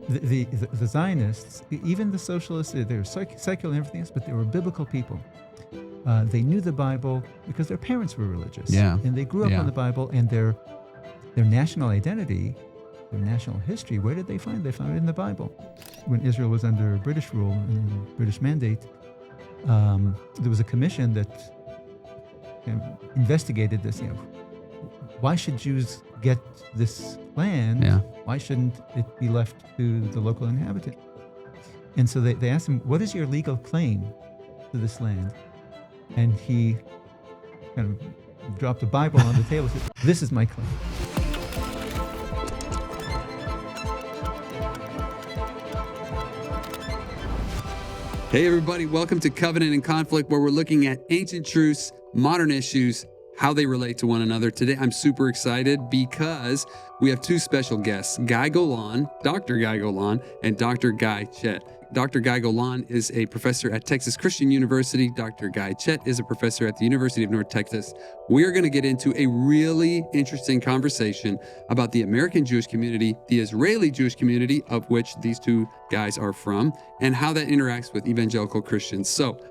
the Zionists, even the socialists, they were secular and everything else, but they were biblical people. They knew the Bible because their parents were religious. Yeah. And they grew up on the Bible, and their national identity, their national history, where did they find it? They found it in the Bible. When Israel was under British rule and British mandate, there was a commission that investigated this. Why should Jews get this land? Yeah. Why shouldn't it be left to the local inhabitant? And so they asked him, what is your legal claim to this land? And he kind of dropped a Bible on the table and said, this is my claim. Hey everybody, welcome to Covenant and Conflict, where we're looking at ancient truths, modern issues, how they relate to one another. Today I'm super excited because we have two special guests, Guy Golan, Dr. Guy Golan, and Dr. Guy Chet. Dr. Guy Golan is a professor at Texas Christian University. Dr. Guy Chet is a professor at the University of North Texas. We are going to get into a really interesting conversation about the American Jewish community, the Israeli Jewish community, of which these two guys are from, and how that interacts with evangelical Christians. So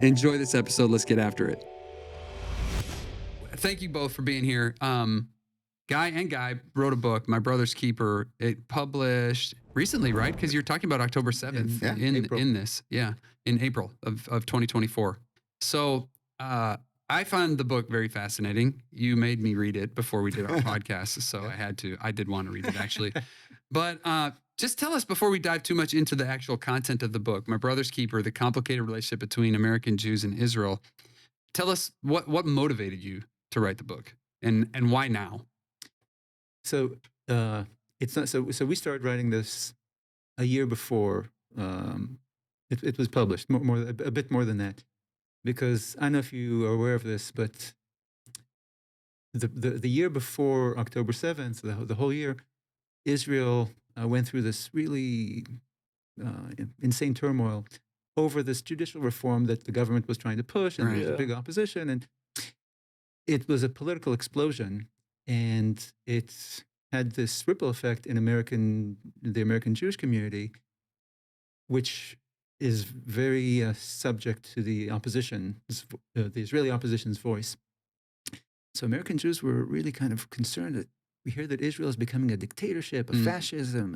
enjoy this episode. Let's get after it. Thank you both for being here. Guy wrote a book, My Brother's Keeper. It published recently, right? Because you're talking about October 7th in April of 2024. So I found the book very fascinating. You made me read it before we did our podcast, so I did want to read it actually. But just tell us, before we dive too much into the actual content of the book, My Brother's Keeper, the complicated relationship between American Jews and Israel. Tell us what motivated you to write the book, and why now? So it's not so. So we started writing this a year before it was published. A bit more than that, because I don't know if you are aware of this, but the year before October 7th, the whole year, Israel went through this really insane turmoil over this judicial reform that the government was trying to push, and there was a big opposition, and it was a political explosion, and it had this ripple effect in the American Jewish community, which is very subject to the opposition, the Israeli opposition's voice. So American Jews were really kind of concerned that we hear that Israel is becoming a dictatorship, a fascism,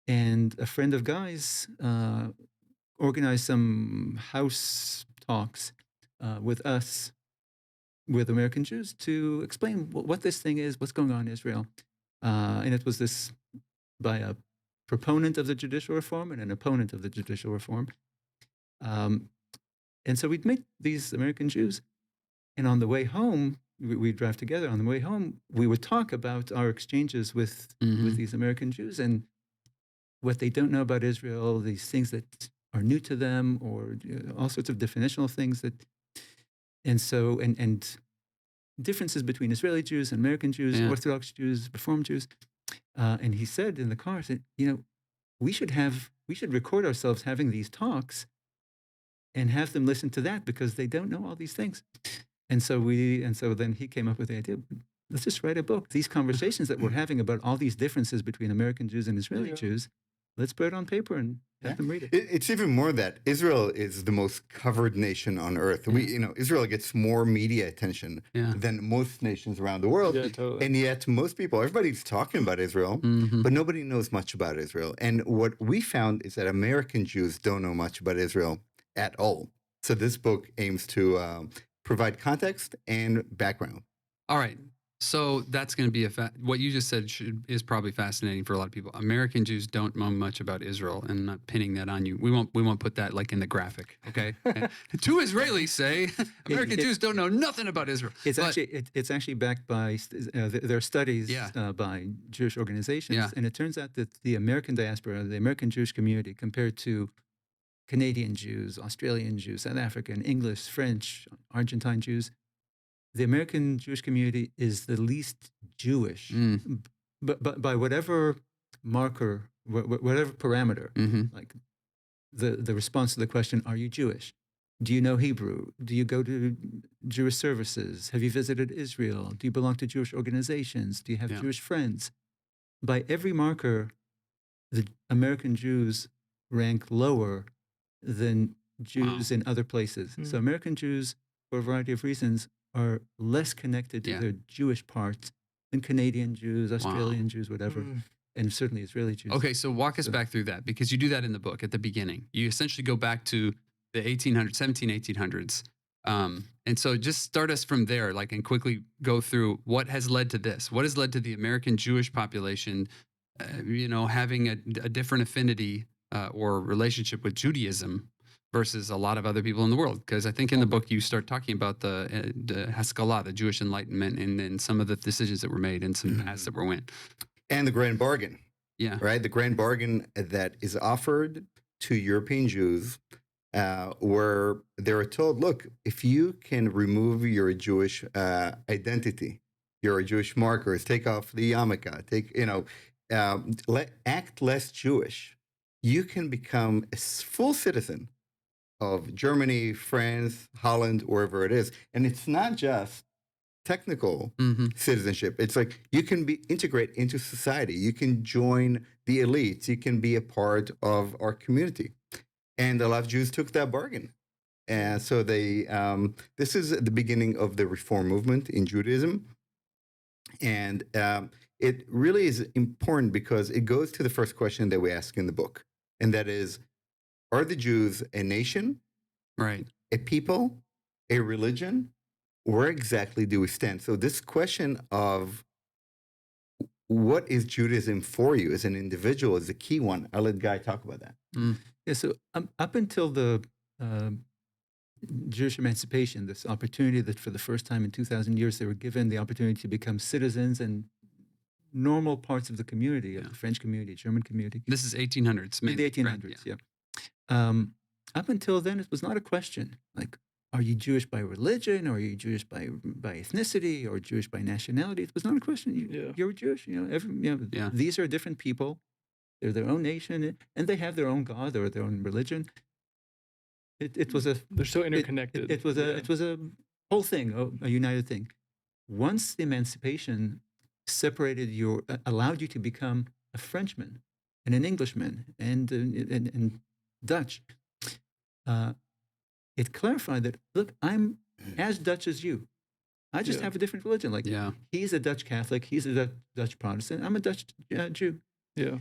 and a friend of Guy's organized some house talks with us, with American Jews, to explain what this thing is, what's going on in Israel. And it was this by a proponent of the judicial reform and an opponent of the judicial reform. And so we'd meet these American Jews. And on the way home, we'd drive together. On the way home, we would talk about our exchanges with these American Jews and what they don't know about Israel, these things that are new to them, or all sorts of definitional things that... And so, and differences between Israeli Jews and American Jews, Orthodox Jews, Reform Jews. And he said in the car, we should record ourselves having these talks and have them listen to that, because they don't know all these things. And so then he came up with the idea, let's just write a book. These conversations that we're having about all these differences between American Jews and Israeli Jews, let's put it on paper and have them read it. It's even more that Israel is the most covered nation on earth. Israel gets more media attention than most nations around the world. Yeah, totally. And yet everybody's talking about Israel, but nobody knows much about Israel. And what we found is that American Jews don't know much about Israel at all. So this book aims to provide context and background. All right. So that's going to be what you just said is probably fascinating for a lot of people. American Jews don't know much about Israel, and I'm not pinning that on you. We won't put that like in the graphic, okay? Two Israelis say American Jews don't know nothing about Israel. It's actually backed by there are studies by Jewish organizations, and it turns out that the American diaspora, the American Jewish community, compared to Canadian Jews, Australian Jews, South African, English, French, Argentine Jews, the American Jewish community is the least Jewish, but by whatever marker, whatever parameter, like the response to the question, are you Jewish? Do you know Hebrew? Do you go to Jewish services? Have you visited Israel? Do you belong to Jewish organizations? Do you have Jewish friends? By every marker, the American Jews rank lower than Jews in other places. So American Jews, for a variety of reasons, are less connected to their Jewish parts than Canadian Jews, Australian Jews, whatever, and certainly Israeli Jews. Okay, so walk us back through that, because you do that in the book at the beginning. You essentially go back to the 1800s. And so just start us from there, like, and quickly go through what has led to this. What has led to the American Jewish population, having a different affinity or relationship with Judaism versus a lot of other people in the world? Because I think in the book you start talking about the Haskalah, the Jewish Enlightenment, and then some of the decisions that were made and some paths that were went. And the grand bargain. Yeah. Right? The grand bargain that is offered to European Jews, where they're told, look, if you can remove your Jewish identity, your Jewish markers, take off the yarmulke, act less Jewish, you can become a full citizen of Germany, France, Holland, wherever it is. And it's not just technical citizenship. It's like you can integrate into society. You can join the elites. You can be a part of our community. And a lot of Jews took that bargain. And so this is the beginning of the reform movement in Judaism. And it really is important because it goes to the first question that we ask in the book. And that is, are the Jews a nation, right? A people, a religion? Where exactly do we stand? So this question of what is Judaism for you as an individual is the key one. I'll let Guy talk about that. Yeah, so up until the Jewish emancipation, this opportunity that for the first time in 2,000 years they were given the opportunity to become citizens and normal parts of the community, of the French community, German community. This is 1800s. In the 1800s, yeah. Up until then, it was not a question. Like, are you Jewish by religion, or are you Jewish by ethnicity, or Jewish by nationality? It was not a question. You're Jewish. These are different people. They're their own nation, and they have their own God or their own religion. They're so interconnected. It was a whole thing, a united thing. Once the emancipation allowed you to become a Frenchman and an Englishman and Dutch, it clarified that, look, I'm as Dutch as you. I just have a different religion. Like, he's a Dutch Catholic, he's a Dutch Protestant, I'm a Dutch Jew. Yeah.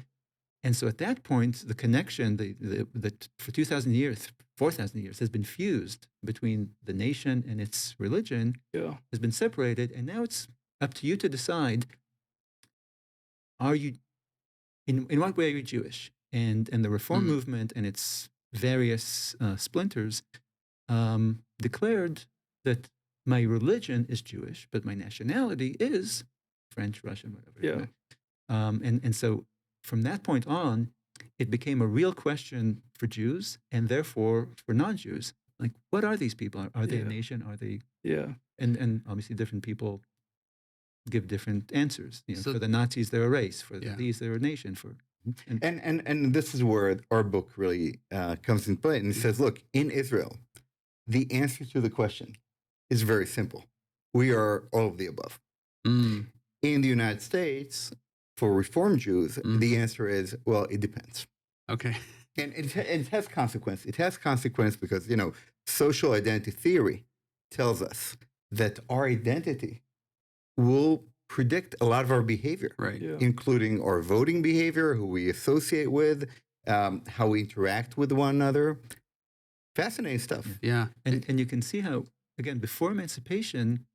And so at that point, the connection that for 2,000 years, 4,000 years, has been fused between the nation and its religion, has been separated, and now it's up to you to decide, are you, in what way are you Jewish? And the Reform movement and its various splinters declared that my religion is Jewish, but my nationality is French, Russian, whatever. And so from that point on, it became a real question for Jews and therefore for non-Jews. Like, what are these people? Are they a nation? Are they? Yeah. And obviously different people give different answers. So, for the Nazis, they're a race. For these, they're a nation. And this is where our book really comes into play. And it says, look, in Israel, the answer to the question is very simple. We are all of the above. In the United States, for Reform Jews, the answer is, well, it depends. Okay. And it has consequence. It has consequence because, social identity theory tells us that our identity will predict a lot of our behavior, right? Including our voting behavior, who we associate with, how we interact with one another. Fascinating stuff. Yeah. And you can see how, again, before emancipation,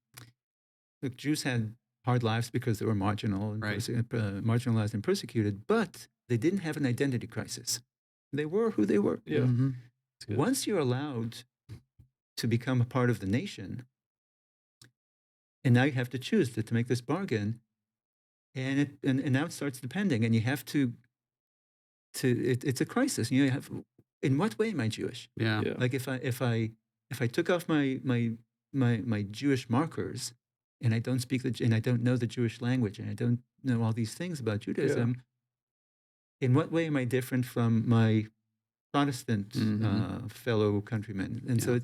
look, Jews had hard lives because they were marginalized and persecuted, but they didn't have an identity crisis. They were who they were. Yeah. Once you're allowed to become a part of the nation, and now you have to choose to make this bargain, and now it starts depending, and you have to it's a crisis. You have, in what way am I Jewish? Yeah. Like if I took off my Jewish markers, and I don't speak and I don't know the Jewish language, and I don't know all these things about Judaism, in what way am I different from my Protestant fellow countrymen? And so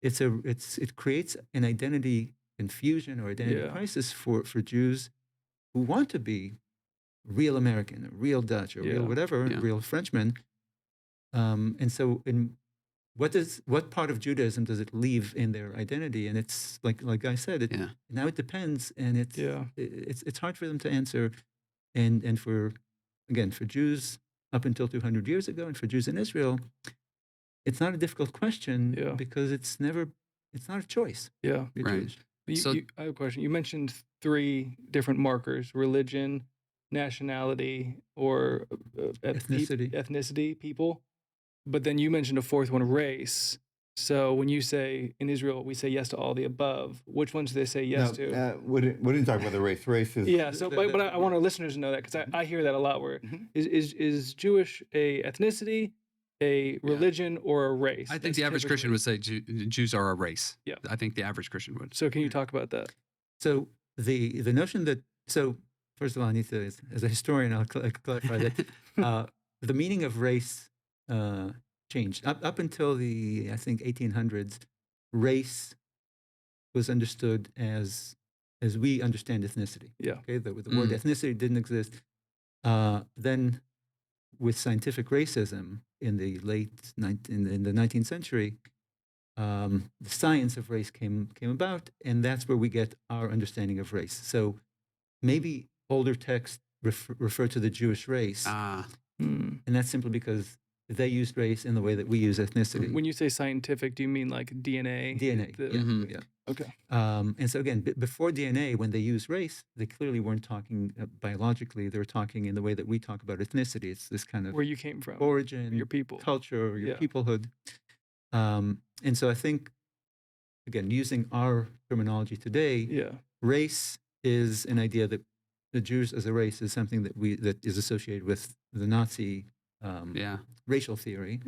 it creates an identity confusion or identity crisis for Jews who want to be real American, or real Dutch, or real whatever, real Frenchman. And so, what part of Judaism does it leave in their identity? And it's like I said, now it depends, and it's hard for them to answer, and for Jews up until 200 years ago, and for Jews in Israel, it's not a difficult question because it's not a choice. Yeah, right. I have a question. You mentioned 3 different markers: religion, nationality, or ethnicity, people. But then you mentioned a 4th one, race. So when you say in Israel, we say yes to all the above, which ones do they say yes to? We didn't talk about the race. Race is but I want our listeners to know that, because I hear that a lot. Where is Jewish a ethnicity, a religion, or a race? I think the average Christian would say Jews are a race. Yeah, I think the average Christian would. So can you talk about that? So the notion that first of all, I need to, as a historian, I'll clarify that the meaning of race changed up until the, I think, 1800s. Race was understood as we understand ethnicity. Yeah. Okay. The word ethnicity didn't exist. Then, with scientific racism in the in the 19th century, the science of race came about, and that's where we get our understanding of race. So maybe older texts refer to the Jewish race, and that's simply because they used race in the way that we use ethnicity. When you say scientific, do you mean like DNA? DNA, yeah. Okay. And so again, before DNA, when they used race, they clearly weren't talking biologically. They were talking in the way that we talk about ethnicity. It's this kind of where you came from, origin, your people, culture, your peoplehood. And so I think, again, using our terminology today, race is an idea that the Jews as a race is something that is associated with the Nazi racial theory,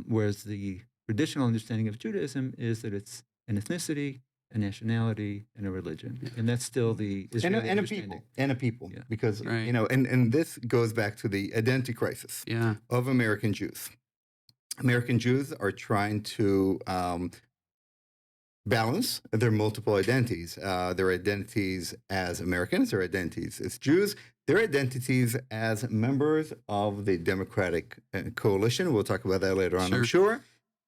whereas the traditional understanding of Judaism is that it's an ethnicity, a nationality, and a religion, and that's still the Israeli understanding. And a people, because and this goes back to the identity crisis of American Jews. American Jews are trying to balance their multiple identities, their identities as Americans, their identities as Jews, their identities as members of the Democratic coalition. We'll talk about that later on, I'm sure.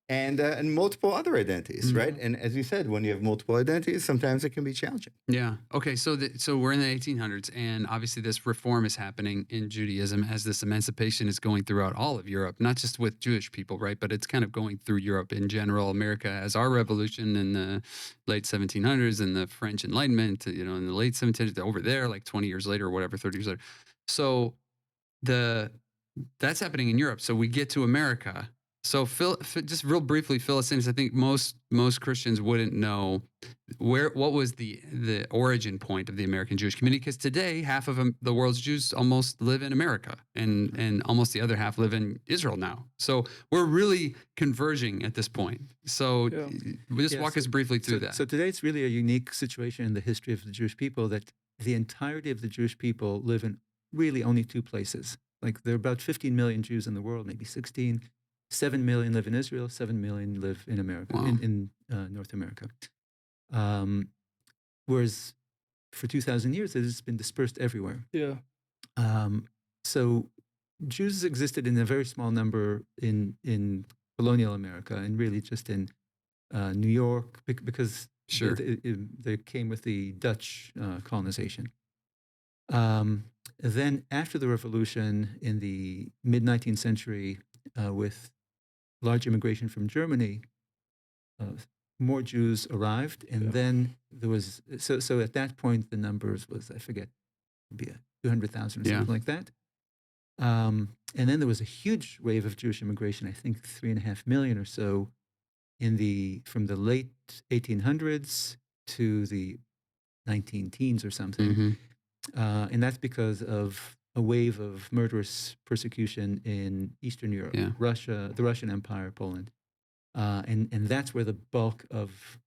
And multiple other identities, right? And as you said, when you have multiple identities, sometimes it can be challenging. Yeah. Okay. So we're in the 1800s, and obviously this reform is happening in Judaism as this emancipation is going throughout all of Europe, not just with Jewish people, right? But it's kind of going through Europe in general. America has our revolution in the late 1700s and the French Enlightenment, in the late 1700s, over there, like 20 years later or whatever, 30 years later. So that's happening in Europe. So we get to America. So just real briefly, fill us in, because I think most Christians wouldn't know what was the origin point of the American Jewish community, because today half of the world's Jews almost live in America, and almost the other half live in Israel now. So we're really converging at this point. So just walk us briefly through that. So today it's really a unique situation in the history of the Jewish people that the entirety of the Jewish people live in really only 2 places. Like there are about 15 million Jews in the world, maybe 16. 7 million live in Israel, 7 million live in America, in North America. Whereas for 2,000 years, it has been dispersed everywhere. Yeah. So Jews existed in a very small number in colonial America, and really just in New York, because they came with the Dutch colonization. Then after the revolution in the mid-19th century, with large immigration from Germany, more Jews arrived, and then there was so at that point the numbers was, I forget, maybe 200,000 or something like that. And then there was a huge wave of Jewish immigration, I think 3.5 million or so, from the late 1800s to the 19-teens or something, and that's because of a wave of murderous persecution in Eastern Europe, Russia, the Russian Empire, Poland, and that's where the bulk of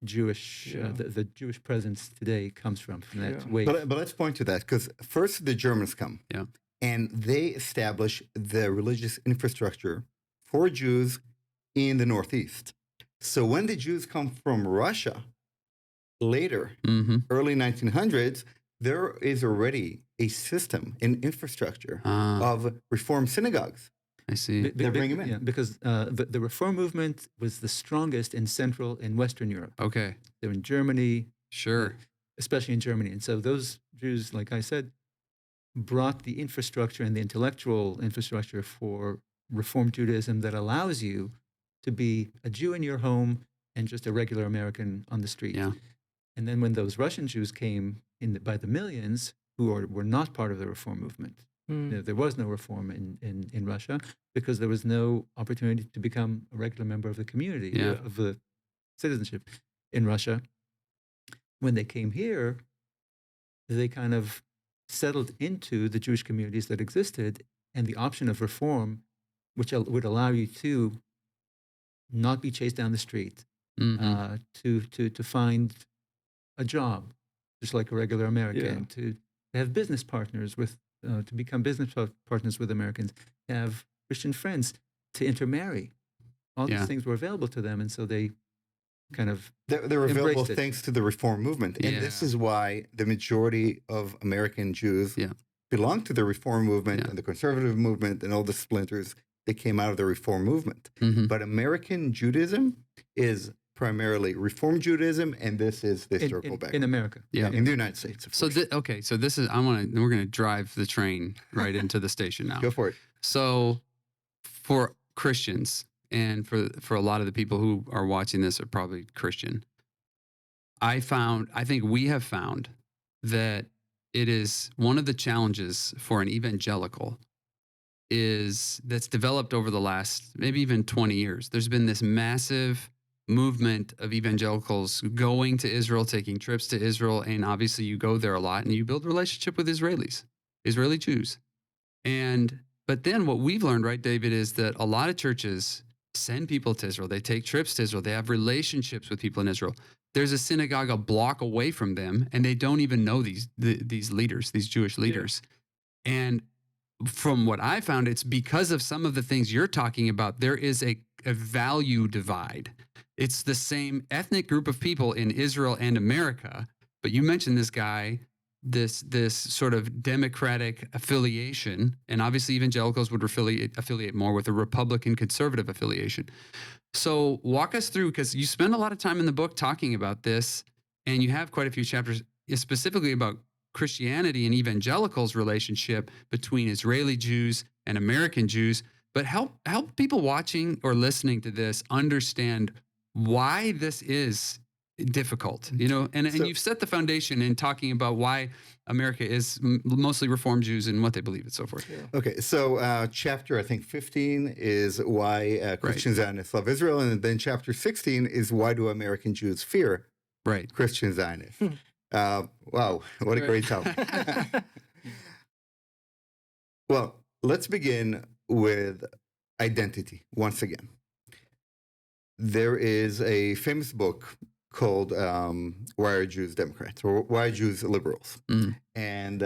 Jewish the Jewish presence today comes from that wave. But let's point to that, because first the Germans come, and they establish the religious infrastructure for Jews in the Northeast. So when the Jews come from Russia later, early 1900s, there is already a system, an infrastructure of Reform synagogues. I see. They bring them in. Yeah, because the Reform movement was the strongest in Central and Western Europe. Okay. They're in Germany. Sure. Especially in Germany. And so those Jews, like I said, brought the infrastructure and the intellectual infrastructure for Reform Judaism that allows you to be a Jew in your home and just a regular American on the street. Yeah. And then when those Russian Jews came in by the millions, who were not part of the Reform movement, there was no reform in Russia because there was no opportunity to become a regular member of the community, of the citizenship in Russia. When they came here, they kind of settled into the Jewish communities that existed, and the option of reform, which would allow you to not be chased down the street, to find a job, just like a regular American, to have business partners with, to become business partners with Americans, to have Christian friends, to intermarry. All these things were available to them, and so they kind of they're available thanks to the Reform movement. And this is why the majority of American Jews belong to the Reform movement and the conservative movement and all the splinters that came out of the Reform movement. But American Judaism is primarily Reform Judaism, and this is the historical background. In America. In the United States, of course. Okay, so this is, we're going to drive the train right into the station now. Go for it. So for Christians, and for a lot of the people who are watching this are probably Christian, I think we have found that it is one of the challenges for an evangelical that's developed over the last maybe even 20 years. There's been this massive movement of evangelicals going to Israel, taking trips to Israel, and obviously you go there a lot and you build a relationship with Israeli Jews. But then what we've learned, right, David, is that a lot of churches send people to Israel. They take trips to Israel. They have relationships with people in Israel. There's a synagogue a block away from them, and they don't even know these leaders, these Jewish leaders. And from what I found, it's because of some of the things you're talking about. There is a value divide. It's the same ethnic group of people in Israel and America, but you mentioned this guy, this sort of Democratic affiliation, and obviously evangelicals would affiliate more with a Republican conservative affiliation. So walk us through, because you spend a lot of time in the book talking about this, and you have quite a few chapters specifically about Christianity and evangelicals' relationship between Israeli Jews and American Jews. But help people watching or listening to this understand why this is difficult, and you've set the foundation in talking about why America is mostly Reform Jews and what they believe and so forth. Okay, so chapter, I think, 15 is why Christian Zionists love Israel, and then chapter 16 is why do American Jews fear Christian Zionists. Wow, what a great title. Well, let's begin with identity once again. There is a famous book called Why Are Jews Democrats, or Why Are Jews Liberals? And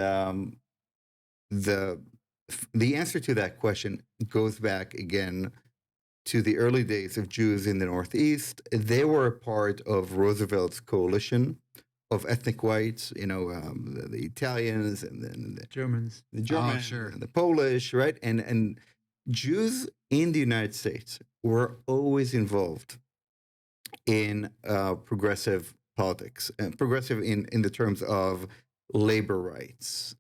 the answer to that question goes back again to the early days of Jews in the Northeast. They were a part of Roosevelt's coalition of ethnic whites, the Italians and then the Germans, and the Polish, right? And Jews in the United States were always involved in progressive politics, and progressive in the terms of labor rights,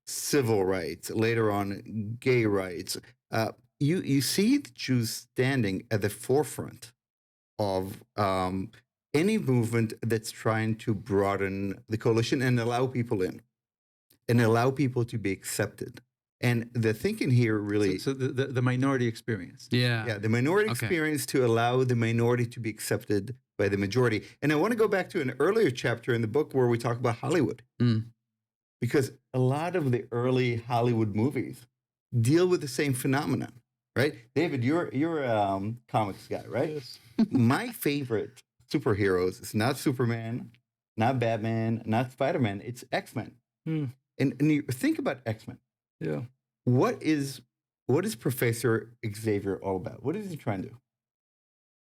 civil rights, later on gay rights. You see the Jews standing at the forefront of any movement that's trying to broaden the coalition and allow people in, and allow people to be accepted. And the thinking here really... So the minority experience. Yeah, the minority experience to allow the minority to be accepted by the majority. And I want to go back to an earlier chapter in the book where we talk about Hollywood. Because a lot of the early Hollywood movies deal with the same phenomenon, right? David, you're a comics guy, right? Yes. My favorite superheroes is not Superman, not Batman, not Spider-Man. It's X-Men. And you think about X-Men. Yeah. What is Professor Xavier all about? What is he trying to do?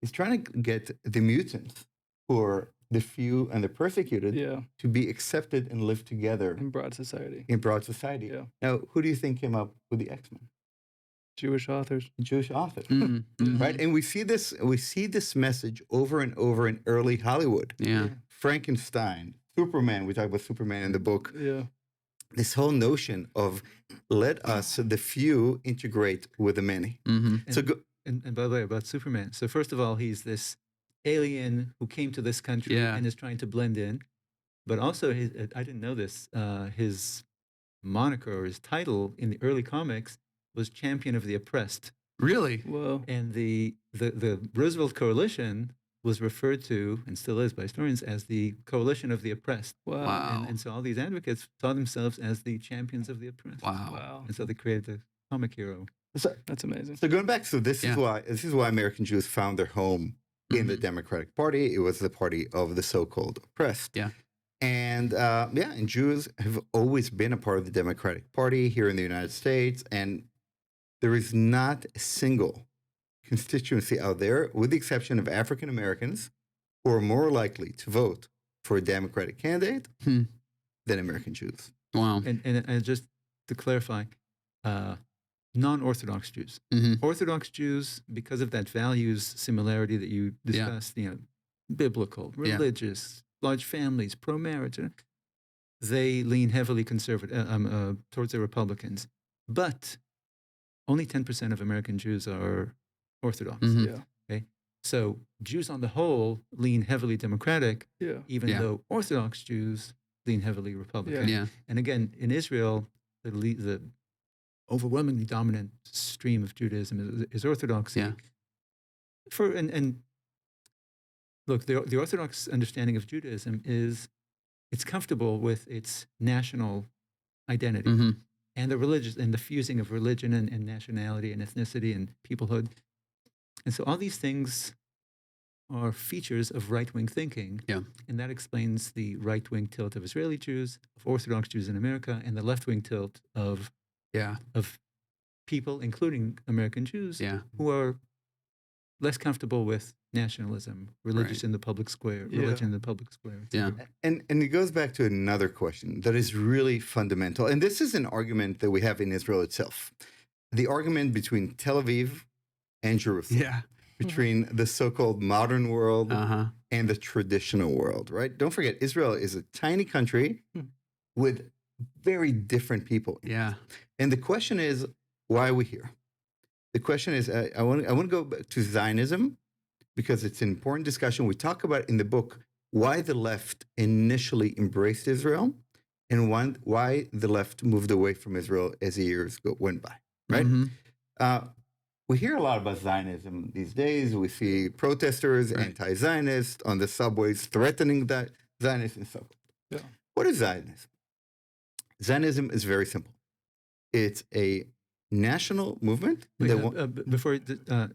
He's trying to get the mutants who are the few and the persecuted to be accepted and live together in broad society. Yeah. Now, who do you think came up with the X-Men? Jewish authors. Right? And we see this message over and over in early Hollywood. Yeah. Frankenstein, Superman, we talk about Superman in the book. Yeah. This whole notion of let us, the few, integrate with the many. And by the way, about Superman. So first of all, he's this alien who came to this country and is trying to blend in. But also, I didn't know this, his moniker or his title in the early comics was Champion of the Oppressed. Really? Whoa. And the Roosevelt Coalition was referred to, and still is by historians, as the Coalition of the Oppressed. Wow. And so all these advocates saw themselves as the champions of the oppressed. Wow. And so they created the comic hero. So, that's amazing. So going back, so this is why American Jews found their home in the Democratic Party. It was the party of the so-called oppressed. Yeah. And and Jews have always been a part of the Democratic Party here in the United States. And there is not a single constituency out there, with the exception of African Americans, who are more likely to vote for a Democratic candidate than American Jews. Wow. And just to clarify, non-Orthodox Jews. Orthodox Jews, because of that values similarity that you discussed, biblical, religious, large families, pro-marriage, they lean heavily conservative towards the Republicans. But only 10% of American Jews are Orthodox. Okay? So Jews on the whole lean heavily Democratic, even though Orthodox Jews lean heavily Republican. And again, in Israel, the overwhelmingly dominant stream of Judaism is Orthodoxy. And look, the Orthodox understanding of Judaism is it's comfortable with its national identity and the religious and the fusing of religion and nationality and ethnicity and peoplehood. And so all these things are features of right-wing thinking. And that explains the right-wing tilt of Israeli Jews, of Orthodox Jews in America, and the left-wing tilt of people, including American Jews, who are less comfortable with nationalism, religious in the public square, religion in the public square. And it goes back to another question that is really fundamental. And this is an argument that we have in Israel itself. The argument between Tel Aviv and Jerusalem. Between the so-called modern world and the traditional world, right? Don't forget, Israel is a tiny country with very different people. And the question is, why are we here? The question is, I want to go back to Zionism, because it's an important discussion. We talk about in the book why the left initially embraced Israel and why the left moved away from Israel as the years went by, right? We hear a lot about Zionism these days. We see protesters, anti-Zionists on the subways threatening that Zionists and so forth. What is Zionism? Zionism is very simple. It's a national movement.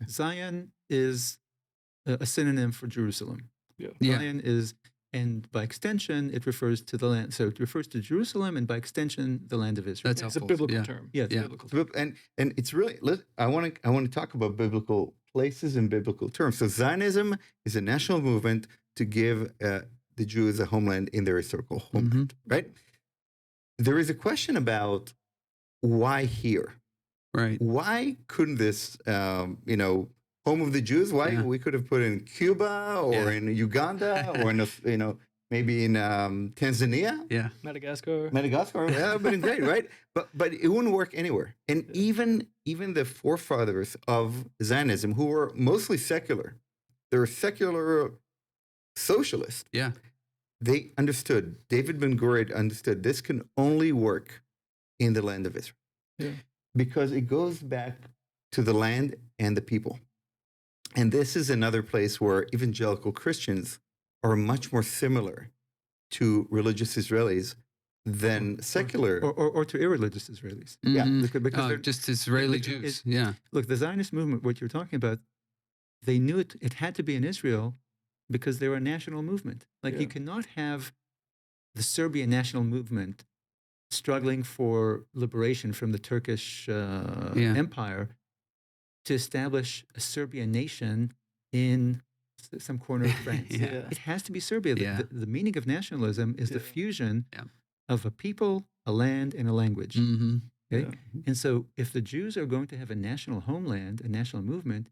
Zion is a synonym for Jerusalem. Zion is, and by extension, it refers to the land. So it refers to Jerusalem, and by extension, the land of Israel. It's a biblical term. Biblical. And it's really. I want to talk about biblical places and biblical terms. So Zionism is a national movement to give the Jews a homeland in their historical homeland. Right. There is a question about why here. Right. Why couldn't this, home of the Jews? Why we could have put in Cuba or in Uganda or in, maybe in Tanzania? Madagascar. Yeah, but been great, right? But it wouldn't work anywhere. And even the forefathers of Zionism, who were mostly secular, they were secular socialists. They understood. David Ben-Gurion understood this can only work in the land of Israel. Because it goes back to the land and the people. And this is another place where evangelical Christians are much more similar to religious Israelis than secular. Or to irreligious Israelis. Because they're just Israeli Jews. Look, the Zionist movement, what you're talking about, they knew it had to be in Israel because they were a national movement. You cannot have the Serbian national movement struggling for liberation from the Turkish Empire to establish a Serbian nation in some corner of France. It has to be Serbia. The meaning of nationalism is the fusion of a people, a land, and a language. Mm-hmm. Okay? And so if the Jews are going to have a national homeland, a national movement,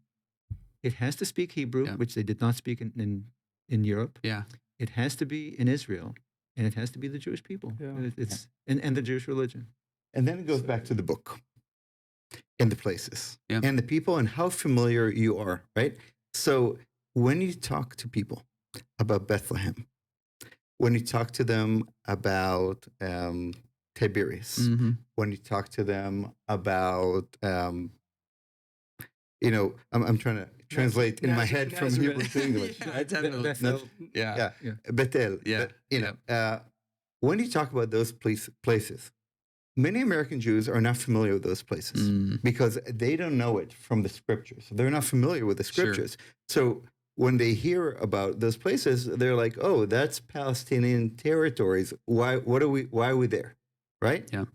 it has to speak Hebrew, which they did not speak in Europe. Yeah. It has to be in Israel, and it has to be the Jewish people. And the Jewish religion. And then it goes back to the book and the places and the people and how familiar you are, right? So when you talk to people about Bethlehem, when you talk to them about Tiberias, mm-hmm. when you talk to them about, I'm trying to translate in my head from Hebrew to English. Bethel. When you talk about those places, many American Jews are not familiar with those places because they don't know it from the scriptures. They're not familiar with the scriptures. So when they hear about those places, they're like, "Oh, that's Palestinian territories. Why are we there?" Right? Yeah.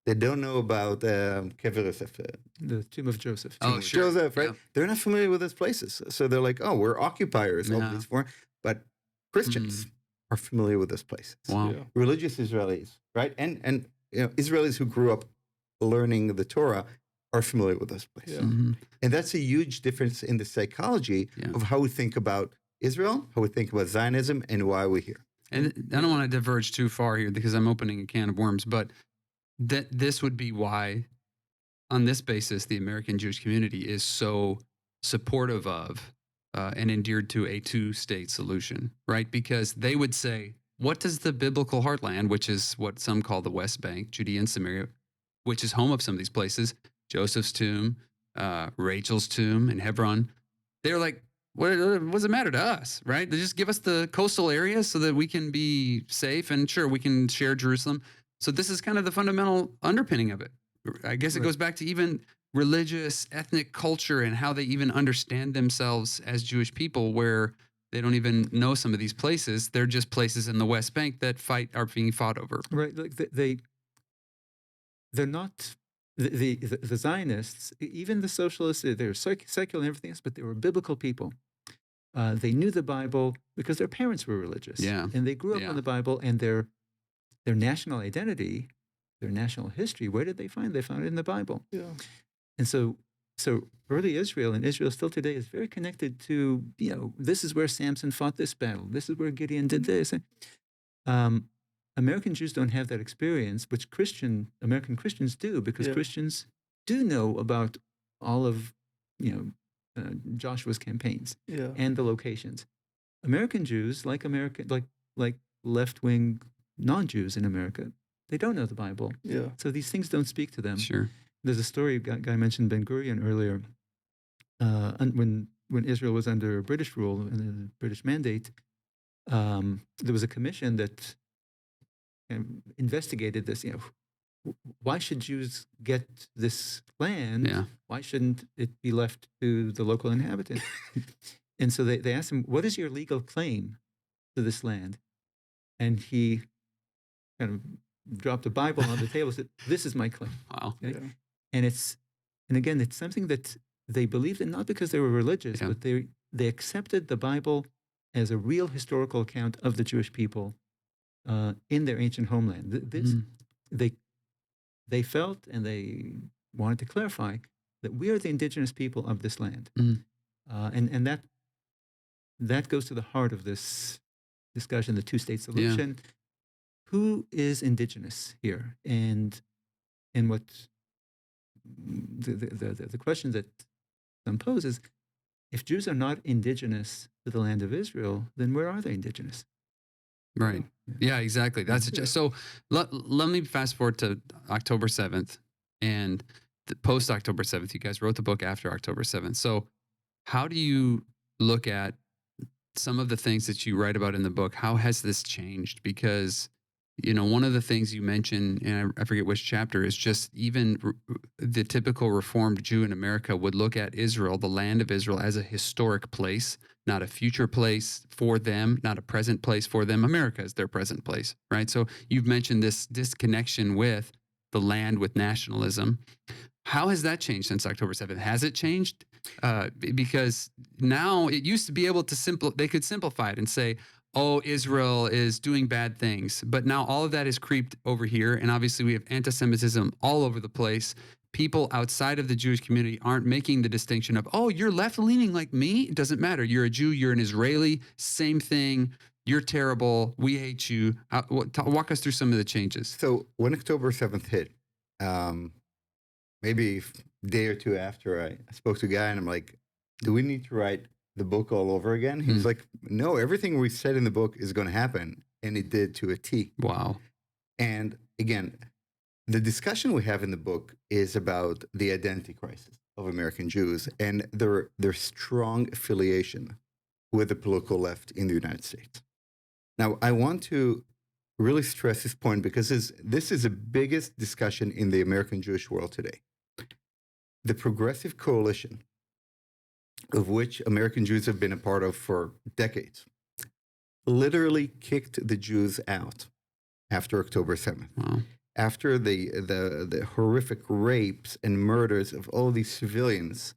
They don't know about Kever Yosef, the tomb of Joseph. Joseph, right? Yeah. They're not familiar with those places, so they're like, "Oh, we're occupiers of these foreign." But Christians are familiar with those places. Wow. Yeah. Religious Israelis, right? And Israelis who grew up learning the Torah are familiar with those places. Yeah. Mm-hmm. And that's a huge difference in the psychology of how we think about Israel, how we think about Zionism, and why we're here. And I don't want to diverge too far here because I'm opening a can of worms, but this would be why, on this basis, the American Jewish community is so supportive of and endeared to a two-state solution, right? Because they would say, what does the biblical heartland, which is what some call the West Bank, Judea and Samaria, which is home of some of these places, Joseph's tomb, Rachel's tomb in Hebron, they're like, what does it matter to us, right? They just give us the coastal areas so that we can be safe, and sure, we can share Jerusalem. So this is kind of the fundamental underpinning of it. I guess it goes back to even religious, ethnic culture and how they even understand themselves as Jewish people, where they don't even know some of these places. They're just places in the West Bank that are being fought over. Right. Like they're not the Zionists, even the socialists. They're secular and everything else, but they were biblical people. They knew the Bible because their parents were religious. Yeah. And they grew up on the Bible, and their national identity, their national history, where did they find it? They found it in the Bible. Yeah. And so early Israel, and Israel still today, is very connected to, this is where Samson fought this battle. This is where Gideon did this. American Jews don't have that experience, which American Christians do, because Christians do know about all of, Joshua's campaigns and the locations. American Jews, like left-wing non-Jews in America, they don't know the Bible. Yeah. So these things don't speak to them. Sure. There's a story, a guy mentioned Ben Gurion earlier, when Israel was under British rule and the British mandate, there was a commission that investigated this. Why should Jews get this land? Yeah. Why shouldn't it be left to the local inhabitants? And so they asked him, what is your legal claim to this land? And he kind of dropped a Bible on the table and said, this is my claim. Wow. Okay? Yeah. And again, it's something that they believed in, not because they were religious, but they accepted the Bible as a real historical account of the Jewish people in their ancient homeland. They felt, and they wanted to clarify, that we are the indigenous people of this land. And that goes to the heart of this discussion, the two-state solution. Yeah. Who is indigenous here? And what the question that some pose is, if Jews are not indigenous to the land of Israel, then where are they indigenous? Right. Yeah, exactly. That's so. Let me fast forward to October 7th, and post October 7th. You guys wrote the book after October 7th. So, how do you look at some of the things that you write about in the book? How has this changed? Because one of the things you mentioned, and I forget which chapter, is just even the typical Reformed Jew in America would look at Israel, the land of Israel, as a historic place, not a future place for them, not a present place for them. America is their present place, right? So you've mentioned this disconnection with the land, with nationalism. How has that changed since October 7th? Has it changed? Because now it used to be able to they could simplify it and say, oh, Israel is doing bad things. But now all of that is creeped over here. And obviously we have anti-Semitism all over the place. People outside of the Jewish community aren't making the distinction of, oh, you're left-leaning like me? It doesn't matter. You're a Jew, you're an Israeli, same thing. You're terrible. We hate you. Walk us through some of the changes. So when October 7th hit, maybe a day or two after, I spoke to a guy and I'm like, do we need to write the book all over again? He's like, no, everything we said in the book is going to happen. And it did to a T. Wow. And again, the discussion we have in the book is about the identity crisis of American Jews and their strong affiliation with the political left in the United States. Now, I want to really stress this point because this is the biggest discussion in the American Jewish world today. The progressive coalition, of which American Jews have been a part of for decades, literally kicked the Jews out after October 7th. Wow. After the horrific rapes and murders of all these civilians,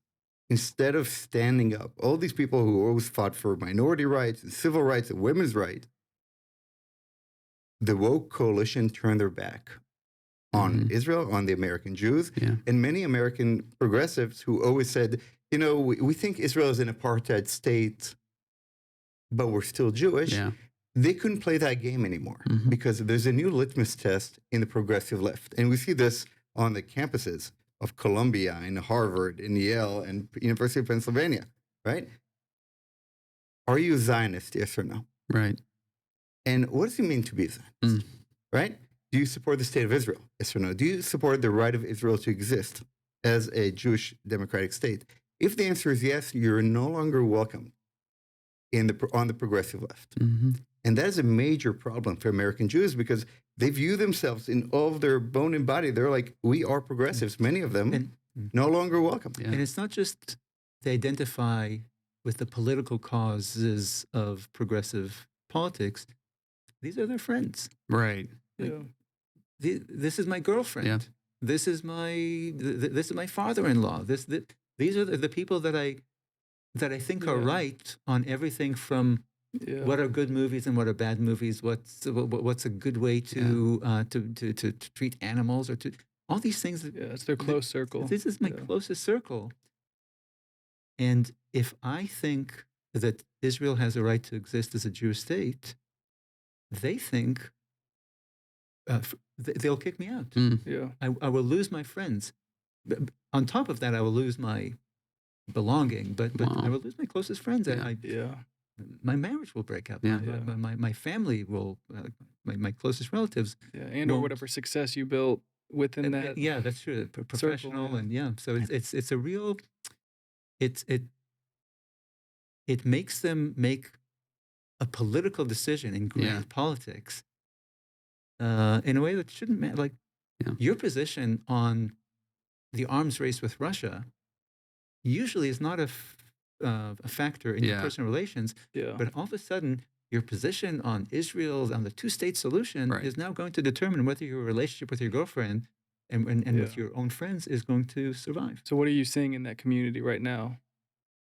instead of standing up, all these people who always fought for minority rights and civil rights and women's rights, the woke coalition turned their back on Israel, on the American Jews, and many American progressives who always said, you know, we think Israel is an apartheid state, but we're still Jewish. Yeah. They couldn't play that game anymore because there's a new litmus test in the progressive left. And we see this on the campuses of Columbia and Harvard and Yale and University of Pennsylvania, right? Are you a Zionist, yes or no? Right. And what does it mean to be a Zionist, right? Do you support the state of Israel, yes or no? Do you support the right of Israel to exist as a Jewish democratic state? If the answer is yes, you're no longer welcome on the progressive left. And that is a major problem for American Jews because they view themselves in all of their bone and body. They're like, we are progressives. Many of them no longer welcome. Yeah. And it's not just they identify with the political causes of progressive politics. These are their friends. Right. Like, this is my girlfriend. Yeah. This is my father-in-law. These are the people that I think are right on everything from what are good movies and what are bad movies. What's a good way to treat animals or to all these things. It's their close circle. This is my closest circle. And if I think that Israel has a right to exist as a Jewish state, they think they'll kick me out. I will lose my friends. On top of that, I will lose my belonging, but I will lose my closest friends. My marriage will break up. My family will, my closest relatives. And or whatever success you built within that. Yeah, that's true. Professional circle, and so it's a real, it makes them make a political decision in grand politics in a way that shouldn't matter. Like your position on the arms race with Russia usually is not a factor in your personal relations, but all of a sudden your position on Israel, on the two-state solution, is now going to determine whether your relationship with your girlfriend and with your own friends is going to survive. So what are you seeing in that community right now?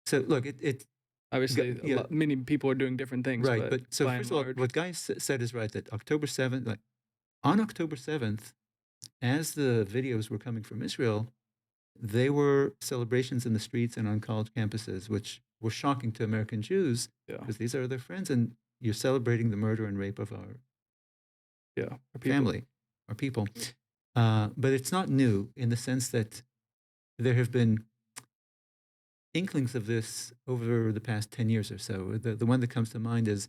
So look, it obviously many people are doing different things, right? But so first of all, what Guy said is right, that October 7th, like on October 7th, as the videos were coming from Israel, they were celebrations in the streets and on college campuses, which were shocking to American Jews because these are their friends, and you're celebrating the murder and rape of our family, our people. But it's not new in the sense that there have been inklings of this over the past 10 years or so. The one that comes to mind is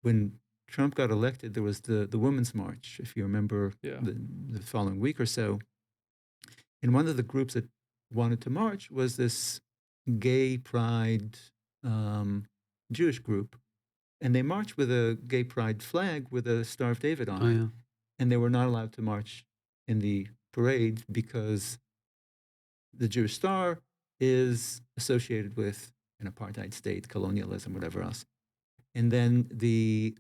when Trump got elected, there was the Women's March, if you remember, the following week or so. And one of the groups that wanted to march was this gay pride Jewish group. And they marched with a gay pride flag with a Star of David on it. And they were not allowed to march in the parade because the Jewish star is associated with an apartheid state, colonialism, whatever else. And then two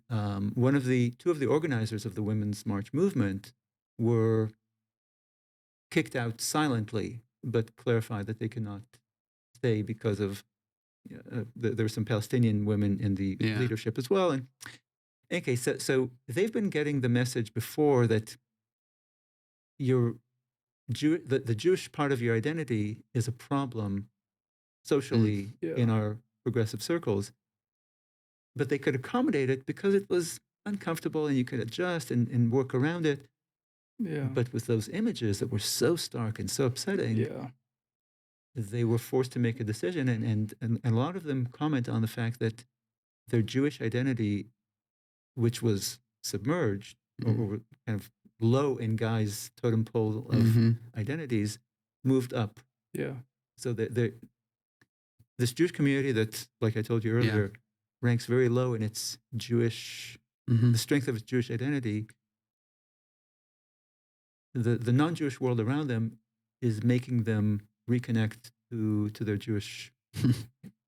of the organizers of the Women's March movement were kicked out silently, but clarified that they cannot they, because of there were some Palestinian women in the leadership as well. And okay, so they've been getting the message before that the Jewish part of your identity is a problem socially in our progressive circles, but they could accommodate it because it was uncomfortable and you could adjust and work around it. Yeah. But with those images that were so stark and so upsetting, they were forced to make a decision. And a lot of them comment on the fact that their Jewish identity, which was submerged or kind of low in Guy's totem pole of identities, moved up. Yeah. So this Jewish community that, like I told you earlier, ranks very low in its Jewish, the strength of its Jewish identity. The non-Jewish world around them is making them reconnect to their Jewish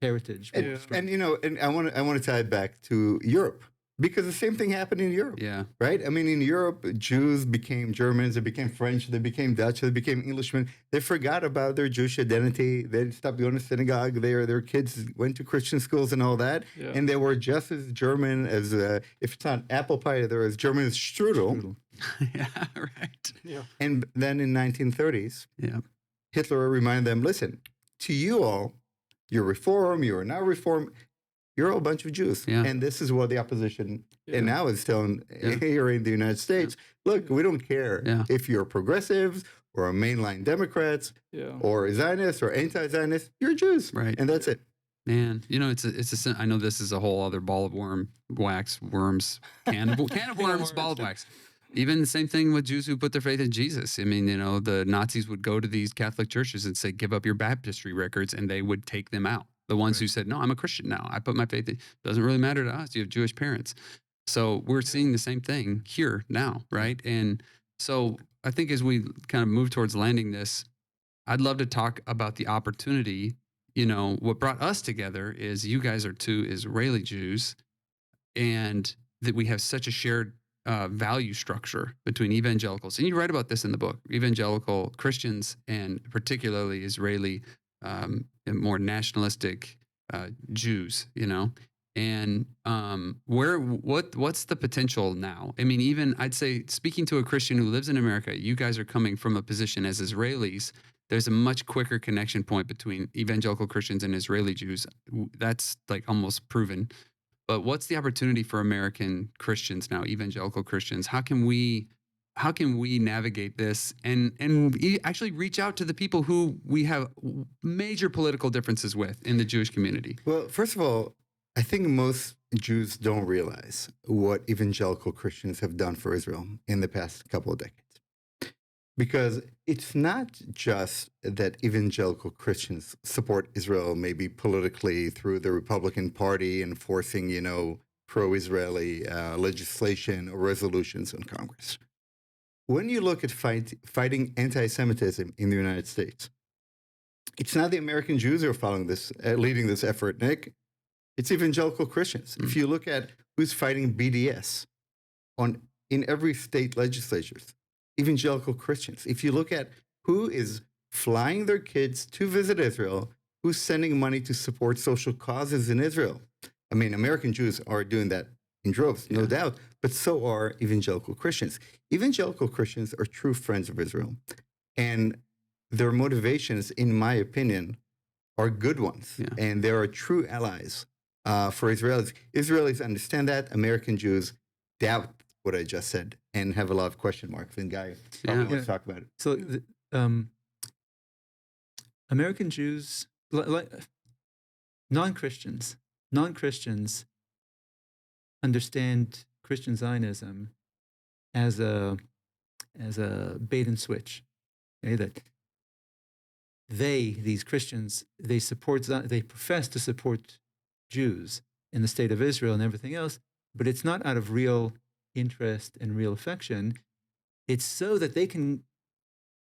heritage. And I want to tie it back to Europe, because the same thing happened in Europe. Yeah. Right? I mean, in Europe, Jews became Germans, they became French, they became Dutch, they became Englishmen. They forgot about their Jewish identity. They stopped going to synagogue. Their kids went to Christian schools and all that. Yeah. And they were just as German as, if it's not apple pie, they're as German as strudel. Yeah, right. Yeah. And then in 1930s, Hitler reminded them, listen, to you all, you're Reform, you're not Reform, you're all a bunch of Jews. Yeah. And this is what the opposition, and now is telling here in the United States, look, we don't care if you're progressives or mainline Democrats or Zionists or anti-Zionists, you're Jews. Right. And that's it. Man, I know this is a whole other ball of worms, can of worms, ball of wax. Even the same thing with Jews who put their faith in Jesus. I mean, the Nazis would go to these Catholic churches and say, give up your baptistry records, and they would take them out. The ones who said, no, I'm a Christian now. I put my faith in. Doesn't really matter to us. You have Jewish parents. So we're seeing the same thing here now, right? And so I think as we kind of move towards landing this, I'd love to talk about the opportunity. What brought us together is you guys are two Israeli Jews, and that we have such a shared value structure between evangelicals. And you write about this in the book, evangelical Christians and particularly Israeli, more nationalistic Jews, and what's the potential now? I mean, even I'd say, speaking to a Christian who lives in America, you guys are coming from a position as Israelis. There's a much quicker connection point between evangelical Christians and Israeli Jews. That's like almost proven. But what's the opportunity for American Christians now, evangelical Christians? How can we navigate this and actually reach out to the people who we have major political differences with in the Jewish community? Well, first of all, I think most Jews don't realize what evangelical Christians have done for Israel in the past couple of decades. Because it's not just that evangelical Christians support Israel, maybe politically through the Republican Party enforcing, pro-Israeli legislation or resolutions in Congress. When you look at fighting anti-Semitism in the United States, it's not the American Jews who are following this, leading this effort, Nick. It's evangelical Christians. If you look at who's fighting BDS in every state legislatures, evangelical Christians. If you look at who is flying their kids to visit Israel, who's sending money to support social causes in Israel. I mean, American Jews are doing that in droves, no doubt, but so are evangelical Christians. Evangelical Christians are true friends of Israel, and their motivations, in my opinion, are good ones, and they are true allies for Israelis. Israelis understand that. American Jews doubt what I just said and have a lot of question marks. And Guy, let's talk about it. So American Jews, non-Christians understand Christian Zionism as a bait and switch. Okay? That these Christians, they profess to support Jews in the state of Israel and everything else, but it's not out of real interest and real affection. It's so that they can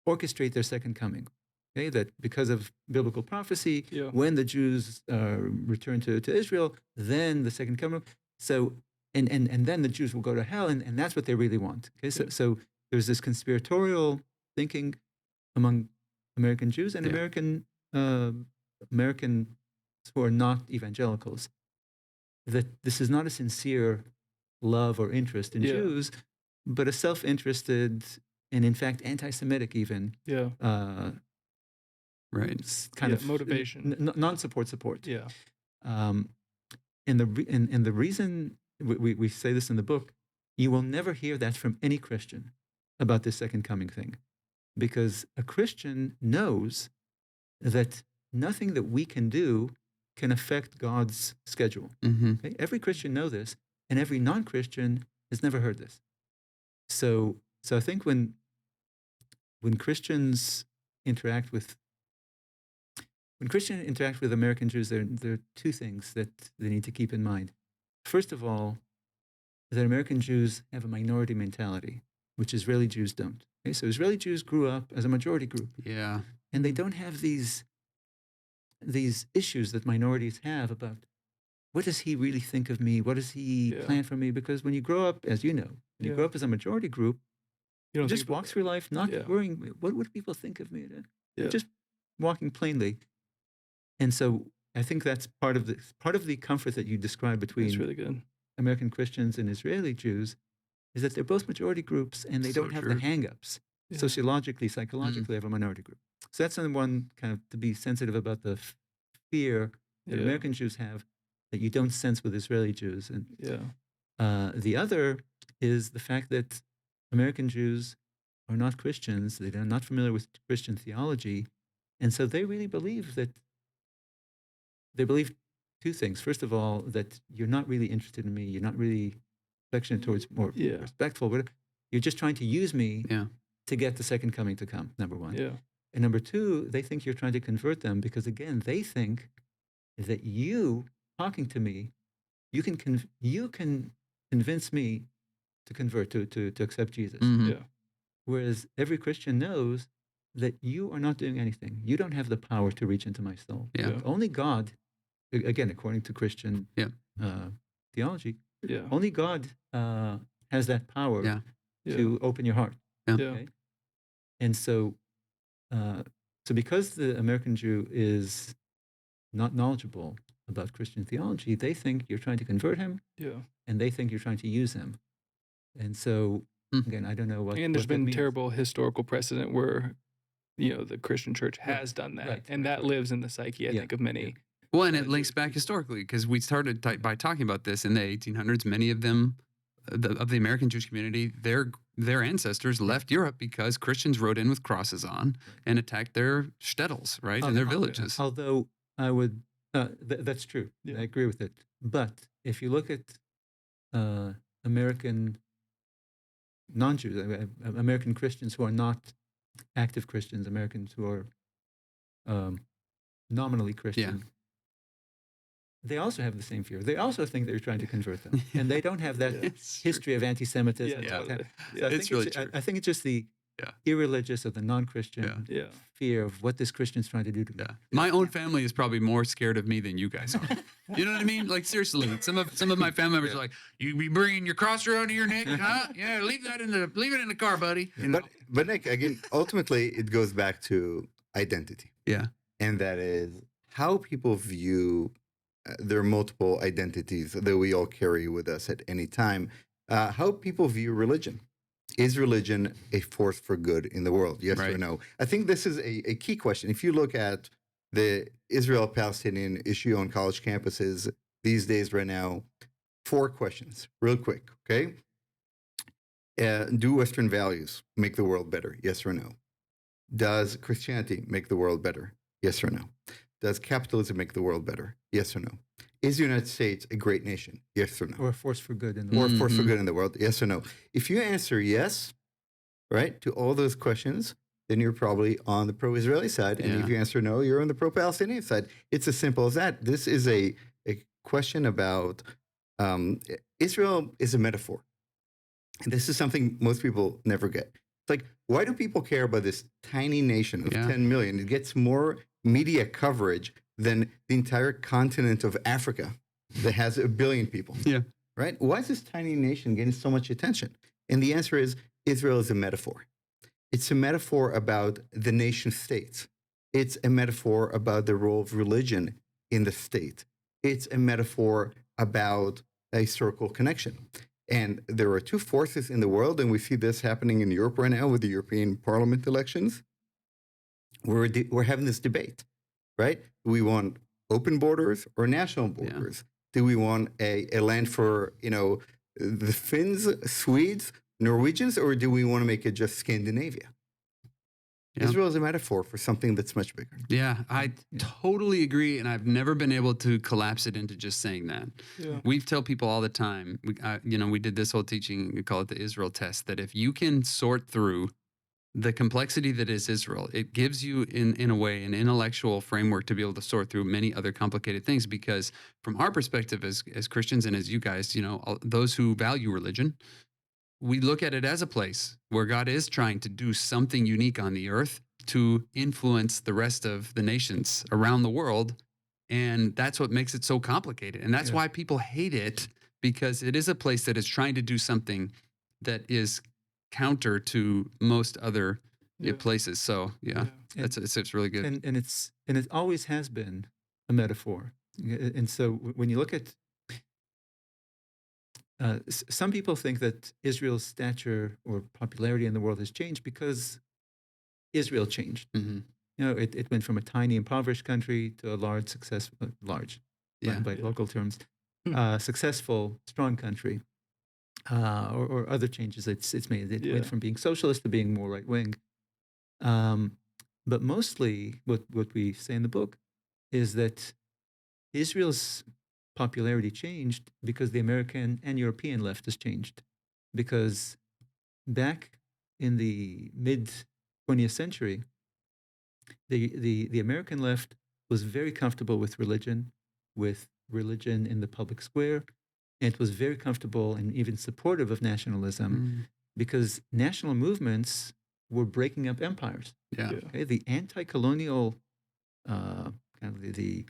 orchestrate their second coming. Okay, that because of biblical prophecy, when the Jews return to Israel, then the second coming. So and then the Jews will go to hell, and that's what they really want. Okay, so there's this conspiratorial thinking among American Jews and American Americans who are not evangelicals, that this is not a sincere love or interest in Jews, but a self-interested and, in fact, anti-Semitic even. Right. Kind of motivation. Non-support support. Yeah. And the reason we say this in the book, you will never hear that from any Christian about this second coming thing, because a Christian knows that nothing that we can do can affect God's schedule. Okay? Every Christian knows this, and every non-Christian has never heard this. So I think when Christians interact with American Jews, there are two things that they need to keep in mind. First of all, that American Jews have a minority mentality, which Israeli Jews don't. Okay? So Israeli Jews grew up as a majority group. Yeah. And they don't have these issues that minorities have about, what does he really think of me? What does he plan for me? Because when you grow up, as you know, when you grow up as a majority group, you just walk through life not worrying, what would people think of me? Just walking plainly. And so I think that's part of the comfort that you describe between really good. American Christians and Israeli Jews, is that they're both majority groups and they don't have the hang-ups sociologically, psychologically of a minority group. So that's the one, kind of to be sensitive about the fear that American Jews have that you don't sense with Israeli Jews. And the other is the fact that American Jews are not Christians. They're not familiar with Christian theology. And so they really believe two things. First of all, that you're not really interested in me. You're not really affectionate towards, more respectful. But you're just trying to use me to get the second coming to come, number one. And number two, they think you're trying to convert them because, again, they think that you, talking to me, you can convince me to convert, to accept Jesus. Whereas every Christian knows that you are not doing anything. You don't have the power to reach into my soul. Only God, again, according to Christian theology, only God has that power to open your heart. Okay? And so because the American Jew is not knowledgeable about Christian theology, they think you're trying to convert him, and they think you're trying to use him. And so, again, I don't know what. And there's been terrible historical precedent where, the Christian church has done that, and that lives in the psyche, I think, of many. Well, and it links back historically, because we started by talking about this in the 1800s. Many of them, of the American Jewish community, their ancestors left Europe because Christians rode in with crosses on and attacked their shtetls, right, and their villages. Although I would, that's true. I agree with it. But if you look at American non-Jews, American Christians who are not active Christians, Americans who are nominally Christian, they also have the same fear. They also think that you're trying to convert them. And they don't have that history of anti-Semitism. So I think it's just the irreligious or the non-Christian fear of what this Christian's trying to do to me. My own family is probably more scared of me than you guys are. You know what I mean? Like, seriously, some of my family members are like, "You be bringing your cross around your neck, huh? Yeah, leave it in the car, buddy." But Nick, again, ultimately, it goes back to identity. And that is how people view their multiple identities that we all carry with us at any time. How people view religion. Is religion a force for good in the world? Yes or no? I think this is a key question. If you look at the Israel-Palestinian issue on college campuses these days right now, 4 questions, real quick, okay? Do Western values make the world better? Yes or no? Does Christianity make the world better? Yes or no? Does capitalism make the world better? Yes or no? Is the United States a great nation? Yes or no? Or a force for good in the world. Or a force for good in the world? Yes or no? If you answer yes, right, to all those questions, then you're probably on the pro-Israeli side. And if you answer no, you're on the pro-Palestinian side. It's as simple as that. This is a question about Israel is a metaphor. And this is something most people never get. It's like, why do people care about this tiny nation of 10 million? It gets more media coverage than the entire continent of Africa that has 1 billion people. Right? Why is this tiny nation getting so much attention? And the answer is Israel is a metaphor. It's a metaphor about the nation states. It's a metaphor about the role of religion in the state. It's a metaphor about a historical connection. And there are two forces in the world, and we see this happening in Europe right now with the European Parliament elections. We're having this debate, right? Do we want open borders or national borders? Yeah. Do we want a land for, the Finns, Swedes, Norwegians, or do we want to make it just Scandinavia? Yeah. Israel is a metaphor for something that's much bigger. Yeah, I totally agree, and I've never been able to collapse it into just saying that. Yeah. We tell people all the time, we did this whole teaching, we call it the Israel test, that if you can sort through the complexity that is Israel, it gives you, in a way, an intellectual framework to be able to sort through many other complicated things. Because from our perspective as Christians and as you guys, those who value religion, we look at it as a place where God is trying to do something unique on the earth to influence the rest of the nations around the world. And that's what makes it so complicated. And that's why people hate it, because it is a place that is trying to do something that is counter to most other places. So it's really good. And it always has been a metaphor. And so when you look at some people think that Israel's stature or popularity in the world has changed because Israel changed. Mm-hmm. It went from a tiny, impoverished country to a large, successful, by local terms, successful, strong country, or other changes it's made. It went from being socialist to being more right wing. But mostly, what we say in the book is that Israel's popularity changed because the American and European left has changed. Because back in the mid-20th century, the American left was very comfortable with religion in the public square, and it was very comfortable and even supportive of nationalism because national movements were breaking up empires. Yeah. Okay? The anti-colonial kind of the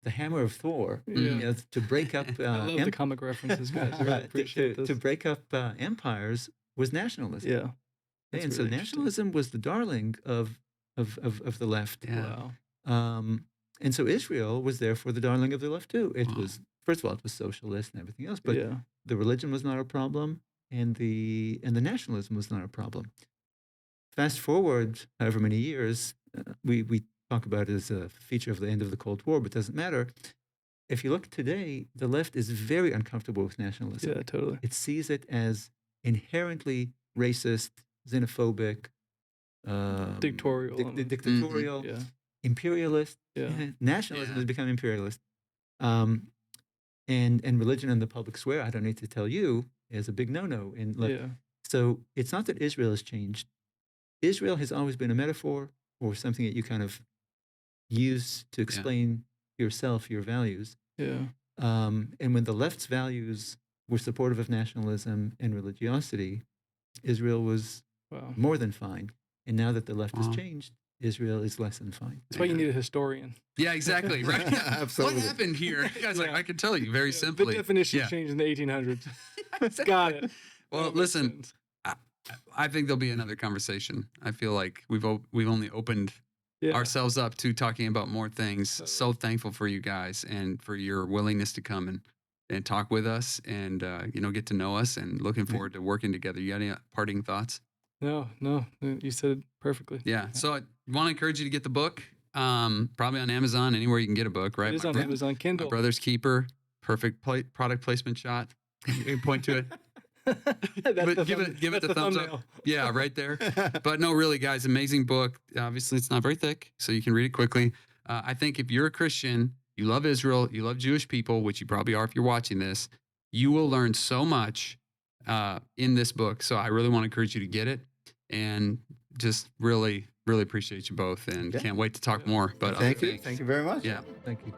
hammer of Thor, to break up. I love the comic references, guys. I really appreciate this. To break up empires was nationalism. Yeah, and so nationalism was the darling of the left. Yeah. Wow. And so Israel was therefore the darling of the left too. It was, first of all, it was socialist and everything else, but the religion was not a problem, and the nationalism was not a problem. Fast forward however many years, we talk about it as a feature of the end of the Cold War, but it doesn't matter. If you look today, the left is very uncomfortable with nationalism. Yeah, totally. It sees it as inherently racist, xenophobic, dictatorial, imperialist. Yeah. Nationalism has become imperialist. And religion in the public square, I don't need to tell you, is a big no-no. So it's not that Israel has changed. Israel has always been a metaphor or something that you kind of use to explain yourself, your values. Yeah. And when the left's values were supportive of nationalism and religiosity, Israel was more than fine. And now that the left has changed, Israel is less than fine. That's why you need a historian. Yeah, exactly. Right. Absolutely. What happened here? Guys, I can tell you very simply. The definition changed in the 1800s. Got it. Well, listen, I think there'll be another conversation. I feel like we've only opened ourselves up to talking about more things. So thankful for you guys and for your willingness to come and talk with us and get to know us, and looking forward to working together. You got any parting thoughts? No, you said it perfectly. Yeah. So I want to encourage you to get the book. Probably on Amazon, anywhere you can get a book, right? It is on Amazon Kindle. My Brother's Keeper. Perfect product placement shot. You can point to it. But give it the thumbs up. Yeah, right there. But no, really, guys, amazing book. Obviously, it's not very thick, so you can read it quickly. I think if you're a Christian, you love Israel, you love Jewish people, which you probably are if you're watching this, you will learn so much in this book. So I really want to encourage you to get it, and just really, really appreciate you both, and can't wait to talk more. But thank you very much. Yeah, thank you.